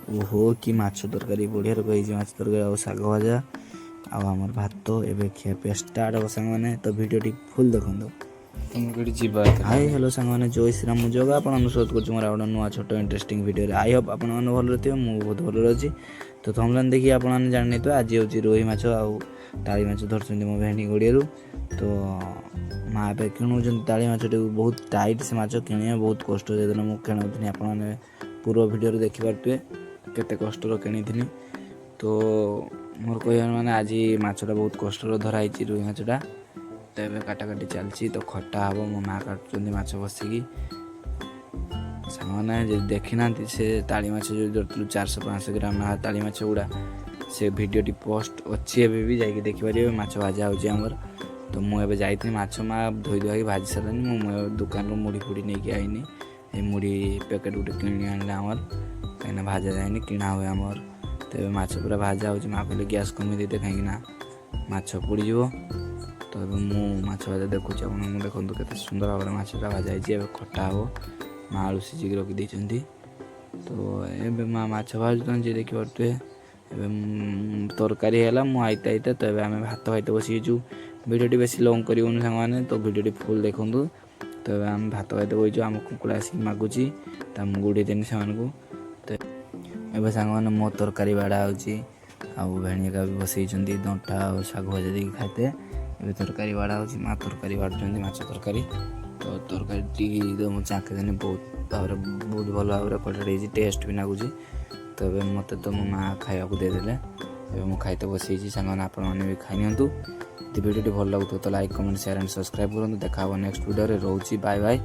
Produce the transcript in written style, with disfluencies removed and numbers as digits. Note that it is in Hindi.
ओहो कि माछ तरकारी बढ़िया रही माछ तरकारी आ शाग भजा आमर भात एवं खियापिया स्टार्ट हम सांग मैंने तो भिडियो फुल देखो। हाय हेलो सांग मैंने जय श्रीराम मुझे आप अनुरोध कर मोर गोटे नुआ छोट इंटरेस्टिंग वीडियो आई होप आप भल थे मुझे बहुत भल अच्छी। तो थमलान देखिए आपने जानी तो आज हूँ रोही माछ आली माछ धरती मो भेणी गड़िया तो माँ ए किणुन ताली माछटी बहुत टाइट से माछ कि बहुत कष्ट जो मुझे किणी आपने पूर्व भिडियो देखिपे केते कष्टर किनी तो मोर कह माने आज माछटा बहुत कष्टर धराई रुई माछटा तो ये काटाकाटी चलती तो खटा हम मो माँ काटुच्च माछ बसिकी साने देखी ना से ताली माछ जो धरती 400-500 ग्राम ताली माछ गुड़ा से भिडियोटी पोस्ट अच्छी एवं भी जाकि देखिपारे माछ भाजा होमर। तो मुझे जाइए माछ माँ धोई धुआई भाजी सारे मो दुकान मुड़ी फुड़ी नहीं आईनी ये मुड़ी पैकेट गोटे किणी आने आमर कहीं भाजा जाए किणा हुए आमर। तो माछ पूरा भाजा हो माँ कहले गैस कमी देते कहीं माछ पोड़ीज तो मु माछ भाजा देखुची आप देखो के सुंदर भाव में माछटा भाजा है खटा हम माँ आलू सीझिक रखी तो ये माँ माछ भाजुन जी देखिपे तरकारी है मु आईता आईता तो ये आम भात खाइते बसीचु भिडियो बेसी लंग करूँ सांग तो भिडियो फुल देखूँ। तो आम भात खाइते बहीचु आम कुकुड़ा आसिक मागुची गुड़े देनी से तो ये सांग मैंने मो तरकारी बाड़ा हो भेणिका भी बसई दंटा और शाग भजा देकी खाते ये तरकारी बाड़ा हो माँ तरकारी बाढ़ुं माछ तरकारी तो तरकारी तो चाखे देने बहुत भल भाव कटाई टेस्ट भी लगुच। तो ये मत तो मो माँ खाया देदेले मुझे खाइते बसई सांग आपने भी खाई नि भिडियो भल लगुव तो like comment share and subscribe करूँ। देखा नेक्स्ट वीडियो रोची बाय बाय।